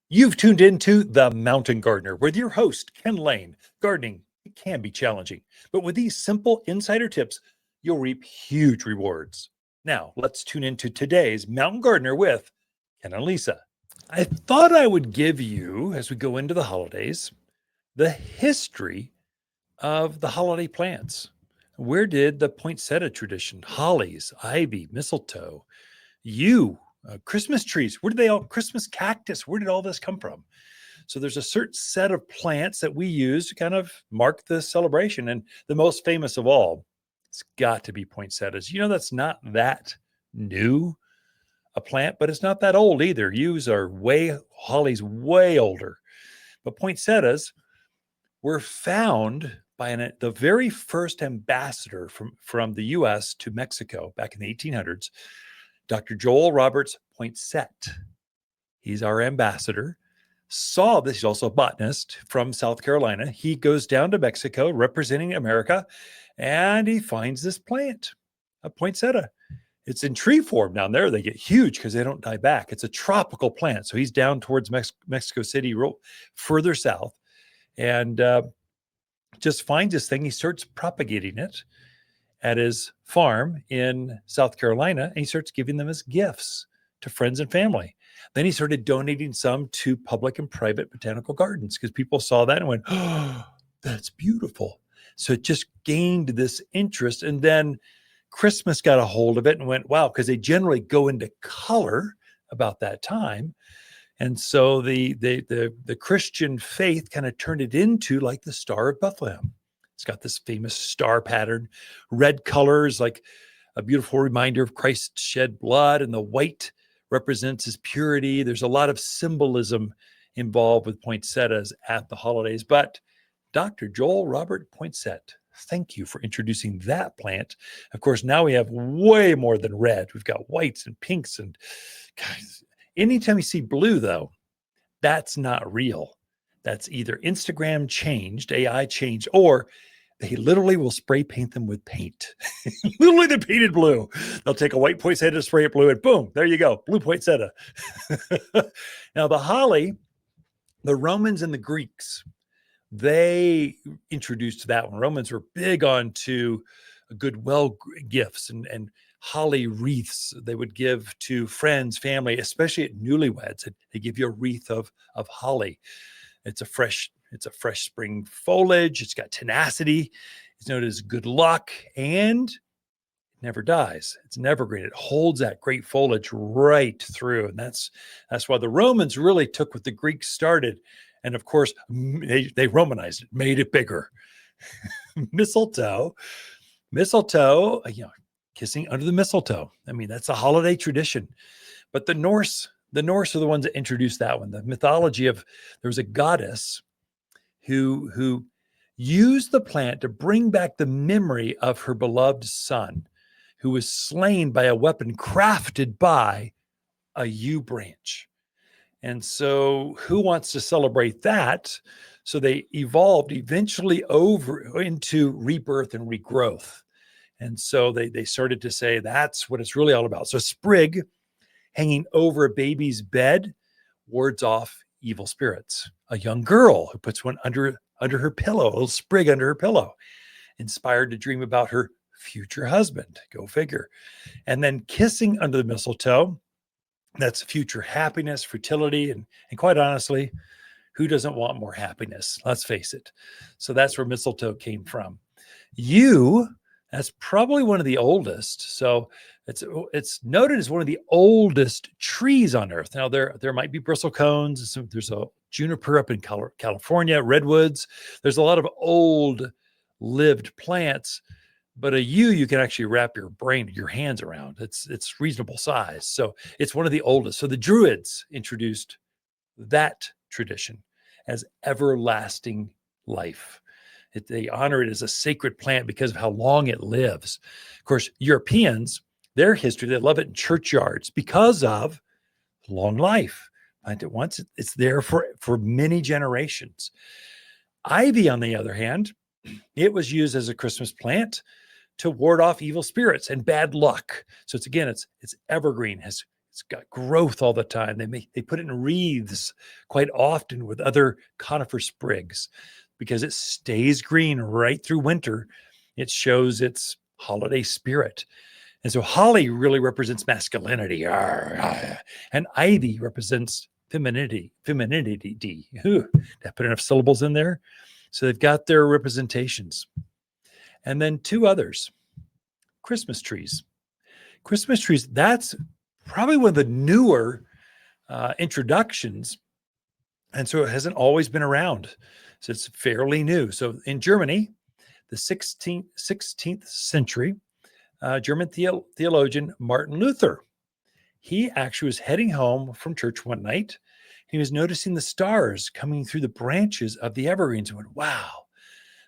You've tuned into The Mountain Gardener with your host, Ken Lain. Gardening it can be challenging, but with these simple insider tips, you'll reap huge rewards. Now, let's tune into today's Mountain Gardener with Ken and Lisa. I thought I would give you, as we go into the holidays, the history of the holiday plants. Where did the poinsettia tradition, hollies, ivy, mistletoe, Christmas trees, where did they all, Christmas cactus, where did all this come from? So there's a certain set of plants that we use to kind of mark the celebration. And the most famous of all, it's got to be poinsettias. That's not that new a plant, but it's not that old either. Holly's way older. But poinsettias were found by the very first ambassador from the US to Mexico back in the 1800s, Dr. Joel Roberts Poinsett. He's our ambassador. Saw this. He's also a botanist from South Carolina. He goes down to Mexico representing America, and he finds this plant, a poinsettia. It's in tree form down there. They get huge because they don't die back. It's a tropical plant. So he's down towards Mexico City, further south, and just finds this thing. He starts propagating it at his farm in South Carolina, and he starts giving them as gifts to friends and family. Then he started donating some to public and private botanical gardens because people saw that and went, "Oh, that's beautiful." So it just gained this interest. And then Christmas got a hold of it and went, wow, because they generally go into color about that time. And so the Christian faith kind of turned it into like the Star of Bethlehem. It's got this famous star pattern, red colors, like a beautiful reminder of Christ's shed blood, and the white represents his purity. There's a lot of symbolism involved with poinsettias at the holidays. But Dr. Joel Robert Poinsett, thank you for introducing that plant. Of course, now we have way more than red. We've got whites and pinks. And guys, anytime you see blue, though, that's not real. That's either Instagram changed, AI changed, or they literally will spray paint them with paint. Literally, they're painted blue. They'll take a white poinsettia, spray it blue, and boom, there you go, blue poinsettia. Now, the holly, the Romans and the Greeks, they introduced that one. Romans were big on to goodwill gifts and holly wreaths they would give to friends, family, especially at newlyweds. They give you a wreath of holly. It's a fresh spring foliage. It's got tenacity. It's known as good luck, and it never dies. It's an evergreen. It holds that great foliage right through. And that's why the Romans really took what the Greeks started. And of course, they Romanized it, made it bigger. Mistletoe, kissing under the mistletoe. I mean, that's a holiday tradition. But the Norse are the ones that introduced that one. The mythology of there was a goddess who used the plant to bring back the memory of her beloved son, who was slain by a weapon crafted by a yew branch. And so who wants to celebrate that? So they evolved eventually over into rebirth and regrowth. And so they started to say that's what it's really all about. So a sprig hanging over a baby's bed wards off evil spirits. A young girl who puts one under her pillow, a little sprig under her pillow, inspired to dream about her future husband. Go figure. And then kissing under the mistletoe, that's future happiness, fertility, and quite honestly, who doesn't want more happiness? Let's face it. So that's where mistletoe came from. Yew, that's probably one of the oldest. So it's noted as one of the oldest trees on Earth. Now there might be bristlecones. There's a juniper up in California, redwoods. There's a lot of old lived plants, but a yew you can actually wrap your hands around. It's reasonable size. So it's one of the oldest. So the Druids introduced that tradition as everlasting life. They honor it as a sacred plant because of how long it lives. Of course, Europeans, their history, they love it in churchyards because of long life. Plant it once, it's there for many generations. Ivy, on the other hand, it was used as a Christmas plant to ward off evil spirits and bad luck. So it's evergreen, it's It's got growth all the time. They put it in wreaths quite often with other conifer sprigs because it stays green right through winter. It shows its holiday spirit. And so holly really represents masculinity, and ivy represents femininity. Did I put enough syllables in there? So they've got their representations. And then two others, Christmas trees. Christmas trees, that's probably one of the newer introductions. And so it hasn't always been around. So it's fairly new. So in Germany, the 16th century, German theologian Martin Luther, he actually was heading home from church one night. He was noticing the stars coming through the branches of the evergreens and went, wow,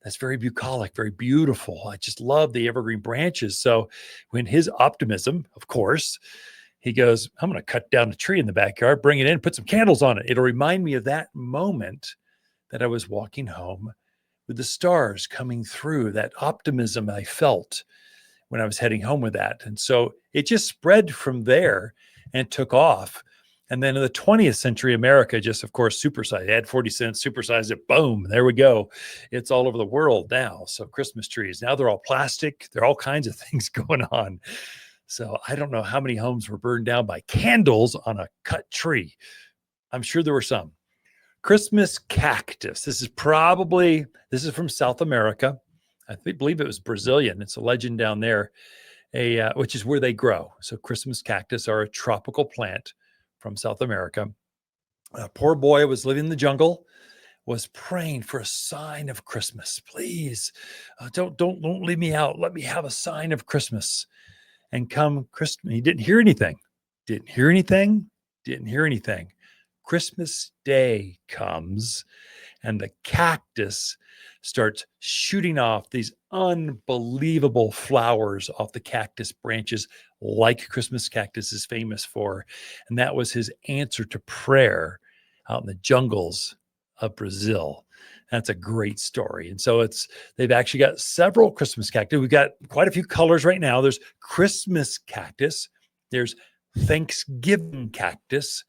that's very bucolic, very beautiful. I just love the evergreen branches. So when his optimism, of course, he goes, I'm going to cut down a tree in the backyard, bring it in, put some candles on it. It'll remind me of that moment that I was walking home with the stars coming through, that optimism I felt when I was heading home with that. And so it just spread from there and took off. And then in the 20th century, America just, of course, supersized. Add 40 cents, supersized it, boom, there we go. It's all over the world now. So Christmas trees, now they're all plastic. There are all kinds of things going on. So I don't know how many homes were burned down by candles on a cut tree. I'm sure there were some. Christmas cactus. This is from South America. I believe it was Brazilian. It's a legend down there, which is where they grow. So Christmas cactus are a tropical plant from South America. A poor boy was living in the jungle, was praying for a sign of Christmas. Please, don't leave me out. Let me have a sign of Christmas. And come Christmas, he didn't hear anything. Christmas Day comes, and the cactus starts shooting off these unbelievable flowers off the cactus branches, like Christmas cactus is famous for. And that was his answer to prayer out in the jungles of Brazil. That's a great story. And so they've actually got several Christmas cactus. We've got quite a few colors right now. There's Christmas cactus, there's Thanksgiving cactus,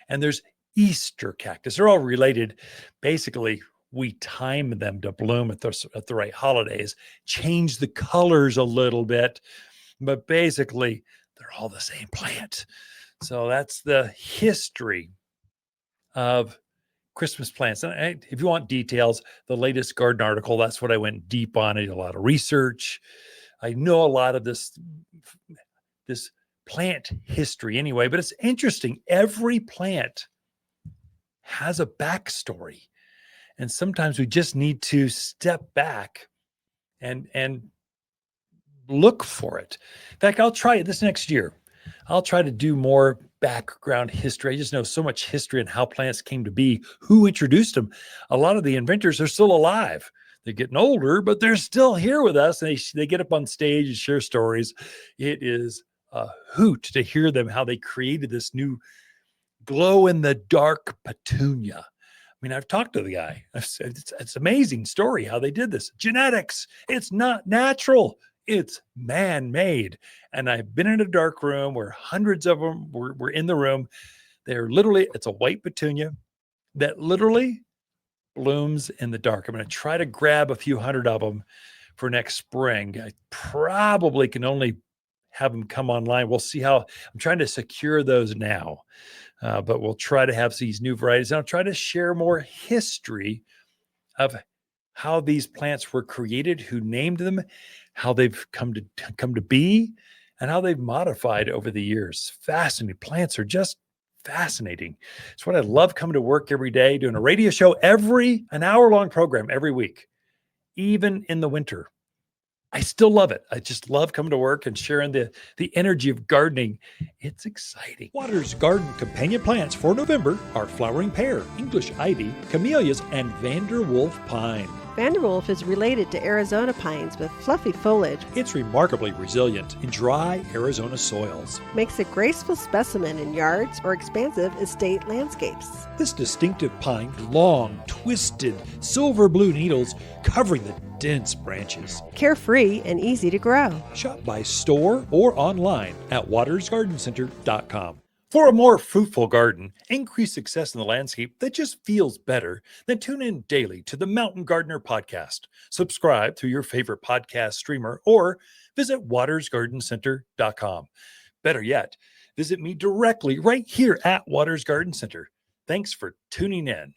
and there's Easter cactus. They're all related. Basically, we time them to bloom at the right holidays, change the colors a little bit, but basically they're all the same plant. So that's the history of Christmas plants. And if you want details, the latest garden article, that's what I went deep on. I did a lot of research. I know a lot of this plant history anyway, but it's interesting. Every plant has a backstory. And sometimes we just need to step back and look for it. In fact, I'll try it this next year. I'll try to do more background history. I just know so much history and how plants came to be, who introduced them. A lot of the inventors are still alive. They're getting older, but they're still here with us. And they get up on stage and share stories. It is a hoot to hear them, how they created this new glow-in-the-dark petunia. I mean, I've talked to the guy. I've said, it's an amazing story how they did this. Genetics. It's not natural. It's man-made. And I've been in a dark room where hundreds of them were in the room. It's a white petunia that literally blooms in the dark. I'm going to try to grab a few hundred of them for next spring. I probably can only have them come online. We'll see how I'm trying to secure those now. But we'll try to have these new varieties. And I'll try to share more history of how these plants were created, who named them, how they've come to be, and how they've modified over the years. Fascinating. Plants are just fascinating. It's what I love coming to work every day, doing a radio show, an hour-long program every week, even in the winter. I still love it. I just love coming to work and sharing the energy of gardening. It's exciting. Water's garden companion plants for November are flowering pear, English ivy, camellias, and Vanderwolf pine. Vanderwolf is related to Arizona pines with fluffy foliage. It's remarkably resilient in dry Arizona soils. Makes a graceful specimen in yards or expansive estate landscapes. This distinctive pine, long, twisted, silver blue needles covering the dense branches. Carefree and easy to grow. Shop by store or online at watersgardencenter.com. For a more fruitful garden, increase success in the landscape that just feels better, then tune in daily to the Mountain Gardener podcast. Subscribe through your favorite podcast streamer or visit watersgardencenter.com. Better yet, visit me directly right here at Waters Garden Center. Thanks for tuning in.